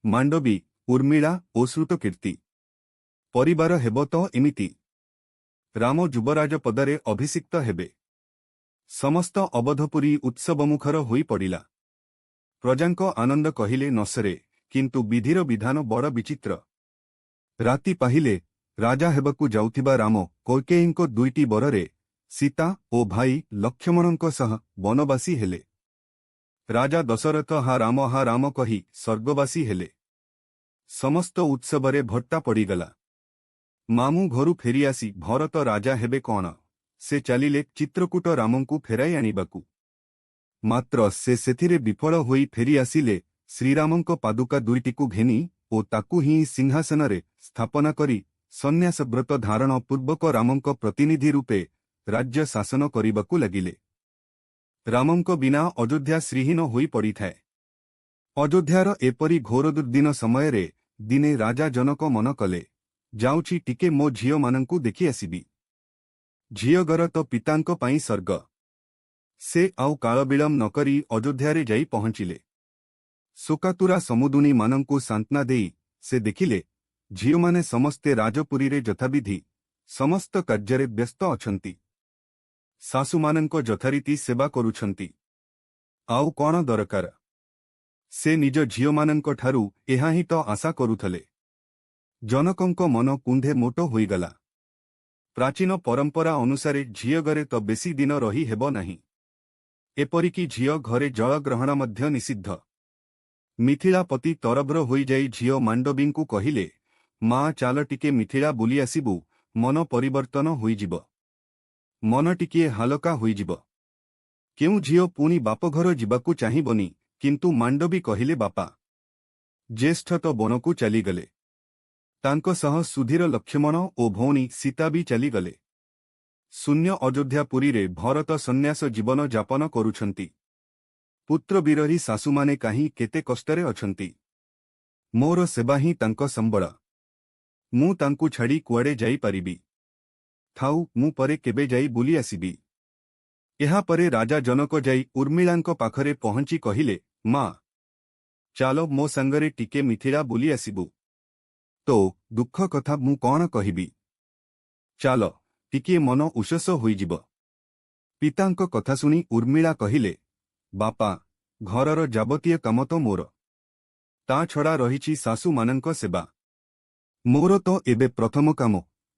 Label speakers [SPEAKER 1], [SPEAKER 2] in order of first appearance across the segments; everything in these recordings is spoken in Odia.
[SPEAKER 1] ମାଣ୍ଡବୀ, ଉର୍ମିଳା ଓ ଶ୍ରୁତକୀର୍ତ୍ତି ପରିବାର ହେବ ତ ଏମିତି। ରାମ ଯୁବରାଜ ପଦରେ ଅଭିଷିକ୍ତ ହେବେ। ସମସ୍ତ ଅବଧପୁରୀ ଉତ୍ସବମୁଖର ହୋଇପଡ଼ିଲା। ପ୍ରଜାଙ୍କ ଆନନ୍ଦ କହିଲେ ନ ସରେ, କିନ୍ତୁ ବିଧିର ବିଧାନ ବଡ଼ ବିଚିତ୍ର। ରାତି ପାହିଲେ ରାଜା ହେବାକୁ ଯାଉଥିବା ରାମ କୈକେୟୀଙ୍କ ଦୁଇଟି ବରରେ ସୀତା ଓ ଭାଇ ଲକ୍ଷ୍ମଣଙ୍କ ସହ ବନବାସୀ ହେଲେ। ରାଜା ଦଶରଥ ହା ରାମ କହି ସ୍ୱର୍ଗବାସୀ ହେଲେ। ସମସ୍ତ ଉତ୍ସବରେ ଭଟ୍ଟା ପଡ଼ିଗଲା। ମାମୁଁ ଘରୁ ଫେରିଆସି ଭରତ ରାଜା ହେବେ କଣ, ସେ ଚାଲିଲେ ଚିତ୍ରକୂଟ ରାମଙ୍କୁ ଫେରାଇ ଆଣିବାକୁ। ମାତ୍ର ସେ ସେଥିରେ ବିଫଳ ହୋଇ ଫେରିଆସିଲେ ଶ୍ରୀରାମଙ୍କ ପାଦୁକା ଦୁଇଟିକୁ ଘେନି ଓ ତାକୁ ହିଁ ସିଂହାସନରେ ସ୍ଥାପନା କରି ସନ୍ନ୍ୟାସବ୍ରତ ଧାରଣ ପୂର୍ବକ ରାମଙ୍କ ପ୍ରତିନିଧି ରୂପେ ରାଜ୍ୟ ଶାସନ କରିବାକୁ ଲାଗିଲେ। ରାମଙ୍କ ବିନା ଅଯୋଧ୍ୟା ଶ୍ରୀହୀନ ହୋଇ ପଡ଼ିଥାଏ। ଅଯୋଧ୍ୟାର ଏପରି ଘୋର ଦୁର୍ଦ୍ଦିନ ସମୟରେ ଦିନେ ରାଜା ଜନକ ମନ କଲେ, ଯାଉଛି ଟିକେ ମୋ ଝିଅମାନଙ୍କୁ ଦେଖି ଆସିବି। ଝିଅଘର ତ ପିତାଙ୍କ ପାଇଁ ସ୍ୱର୍ଗ। ସେ ଆଉ କାଳବିଳମ୍ବ ନ କରି ଅଯୋଧ୍ୟାରେ ଯାଇ ପହଞ୍ଚିଲେ। ଶୋକାତୁରା ସମୁଦୁଣୀମାନଙ୍କୁ ସାନ୍ତ୍ୱନା ଦେଇ ସେ ଦେଖିଲେ, ଝିଅମାନେ ସମସ୍ତେ ରାଜପୁରୀରେ ଯଥାବିଧି ସମସ୍ତ କାର୍ଯ୍ୟରେ ବ୍ୟସ୍ତ ଅଛନ୍ତି। ଶାଶୁମାନଙ୍କ ଯଥାରୀତି ସେବା କରୁଛନ୍ତି। ଆଉ କ'ଣ ଦରକାର? ସେ ନିଜ ଝିଅମାନଙ୍କଠାରୁ ଏହା ହିଁ ତ ଆଶା କରୁଥିଲେ। ଜନକଙ୍କ ମନ କୁଣ୍ଢେ ମୋଟ ହୋଇଗଲା। ପ୍ରାଚୀନ ପରମ୍ପରା ଅନୁସାରେ ଝିଅ ଘରେ ତ ବେଶୀ ଦିନ ରହି ହେବ ନାହିଁ। ଏପରିକି ଝିଅ ଘରେ ଜଳଗ୍ରହଣ ମଧ୍ୟ ନିଷିଦ୍ଧ। ମିଥିଳାପତି ତରବର ହୋଇଯାଇ ଝିଅ ମାଣ୍ଡବୀଙ୍କୁ କହିଲେ, ମା ଚାଲ ଟିକେ ମିଥିଳା ବୁଲି ଆସିବୁ, ମନ ପରିବର୍ତ୍ତନ ହୋଇଯିବ। ମନ ଟିକିଏ ହାଲକା ହୋଇଯିବ। କେଉଁ ଝିଅ ପୁଣି ବାପଘର ଯିବାକୁ ଚାହିଁବନି, କିନ୍ତୁ ମାଣ୍ଡବୀ କହିଲେ ବାପା। ଜ୍ୟେଷ୍ଠ ତ ବନକୁ ଚାଲିଗଲେ। ତାଙ୍କ ସହ ସୁଧୀର ଲକ୍ଷ୍ମଣ ଓ ଭଉଣୀ ସୀତା ବି ଚାଲିଗଲେ। ଶୂନ୍ୟ ଅଯୋଧ୍ୟାପୁରୀରେ ଭରତ ସନ୍ନ୍ୟାସ ଜୀବନ ଯାପନ କରୁଛନ୍ତି। ପୁତ୍ର ବିରହୀ ଶାଶୁମାନେ କାହିଁ କେତେ କଷ୍ଟରେ ଅଛନ୍ତି। ମୋର ସେବା ହିଁ ତାଙ୍କ ସମ୍ବଳ। ମୁଁ ତାଙ୍କୁ ଛାଡ଼ି କୁଆଡ଼େ ଯାଇପାରିବି? ଥାଉ, ମୁଁ ପରେ କେବେ ଯାଇ ବୁଲି ଆସିବି। ଏହାପରେ ରାଜା ଜନକ ଯାଇ ଉର୍ମିଳାଙ୍କ ପାଖରେ ପହଞ୍ଚି କହିଲେ, ମା ଚାଲ ମୋ ସାଙ୍ଗରେ ଟିକେ ମିଥିଳା ବୁଲି ଆସିବୁ। ତୋ ଦୁଃଖ କଥା ମୁଁ କ'ଣ କହିବି? ଚାଲ, ଟିକିଏ ମନ ଉଷସ ହୋଇଯିବ। ପିତାଙ୍କ କଥା ଶୁଣି ଉର୍ମିଳା କହିଲେ, ବାପା, ଘରର ଯାବତୀୟ କାମ ତ ମୋର। ତା ଛଡ଼ା ରହିଛି ଶାଶୁମାନଙ୍କ ସେବା। ମୋର ତ ଏବେ ପ୍ରଥମ କାମ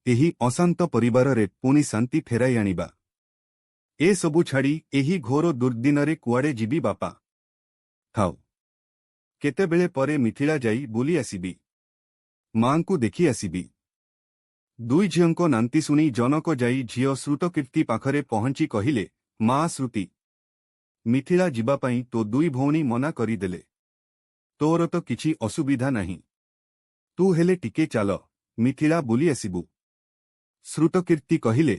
[SPEAKER 1] ଏହି ଅଶାନ୍ତ ପରିବାରରେ ପୁଣି ଶାନ୍ତି ଫେରାଇ ଆଣିବା। ଏସବୁ ଛାଡ଼ି ଏହି ଘୋର ଦୁର୍ଦ୍ଦିନରେ କୁଆଡ଼େ ଯିବି ବାପା? ଥାଉ, କେତେବେଳେ ପରେ ମିଥିଳା ଯାଇ ବୁଲି ଆସିବି। ମାଙ୍କୁ ଦେଖି ଆସିବି। ଦୁଇ ଝିଅଙ୍କ ନାନ୍ତି ଶୁଣି ଜନକ ଯାଇ ଝିଅ ଶ୍ରୁତକୀର୍ତ୍ତି ପାଖରେ ପହଞ୍ଚି କହିଲେ, ମା ଶ୍ରୁତି, ମିଥିଳା ଯିବାପାଇଁ ତୋ ଦୁଇ ଭଉଣୀ ମନା କରିଦେଲେ। ତୋର ତ କିଛି ଅସୁବିଧା ନାହିଁ। ତୁ ହେଲେ ଟିକେ ଚାଲ, ମିଥିଳା ବୁଲି ଆସିବୁ। ଶ୍ରୁତକୀର୍ତ୍ତି କହିଲେ,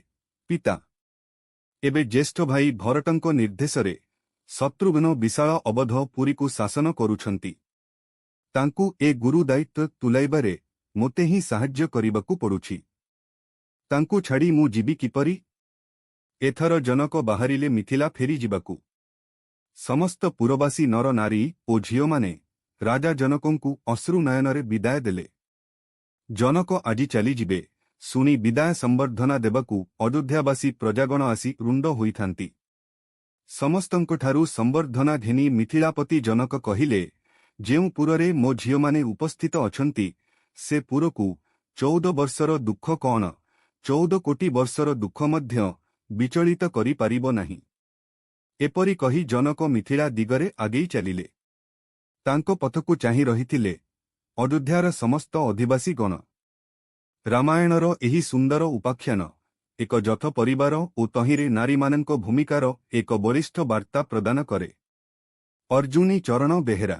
[SPEAKER 1] ପିତା, ଏବେ ଜ୍ୟେଷ୍ଠ ଭାଇ ଭରତଙ୍କ ନିର୍ଦ୍ଦେଶରେ ଶତ୍ରୁଘ୍ନ ବିଶାଳ ଅବଧ ପୁରୀକୁ ଶାସନ କରୁଛନ୍ତି। ତାଙ୍କୁ ଏ ଗୁରୁ ଦାୟିତ୍ୱ ତୁଲାଇବାରେ ମୋତେ ହିଁ ସାହାଯ୍ୟ କରିବାକୁ ପଡ଼ୁଛି। ତାଙ୍କୁ ଛାଡ଼ି ମୁଁ ଯିବି କିପରି? ଏଥର ଜନକ ବାହାରିଲେ ମିଥିଳା ଫେରିଯିବାକୁ। ସମସ୍ତ ପୁରବାସୀ ନର ନାରୀ ଓ ଝିଅମାନେ ରାଜା ଜନକଙ୍କୁ ଅଶ୍ରୁ ନୟନରେ ବିଦାୟ ଦେଲେ। ଜନକ ଆଜି ଚାଲିଯିବେ ଶୁଣି ବିଦାୟ ସମ୍ବର୍ଦ୍ଧନା ଦେବାକୁ ଅଯୋଧ୍ୟାବାସୀ ପ୍ରଜାଗଣ ଆସି ରୁଣ୍ଡ ହୋଇଥାନ୍ତି। ସମସ୍ତଙ୍କଠାରୁ ସମ୍ବର୍ଦ୍ଧନା ଘେନି ମିଥିଳାପତି ଜନକ କହିଲେ, ଯେଉଁ ପୁରରେ ମୋ ଝିଅମାନେ ଉପସ୍ଥିତ ଅଛନ୍ତି, ସେ ପୁରକୁ 14 ବର୍ଷର ଦୁଃଖ କ'ଣ, 14 କୋଟି ବର୍ଷର ଦୁଃଖ ମଧ୍ୟ ବିଚଳିତ କରିପାରିବ ନାହିଁ। ଏପରି କହି ଜନକ ମିଥିଳା ଦିଗରେ ଆଗେଇ ଚାଲିଲେ। ତାଙ୍କ ପଥକୁ ଚାହିଁ ରହିଥିଲେ ଅଯୋଧ୍ୟାର ସମସ୍ତ ଅଧିବାସୀଗଣ। ରାମାୟଣର ଏହି ସୁନ୍ଦର ଉପାଖ୍ୟାନ ଏକ ଯଥ ପରିବାର ଓ ତହିଁରେ ନାରୀମାନଙ୍କ ଭୂମିକାର ଏକ ବଳିଷ୍ଠ ବାର୍ତ୍ତା ପ୍ରଦାନ କରେ। ଅର୍ଜୁନୀ ଚରଣ ବେହେରା।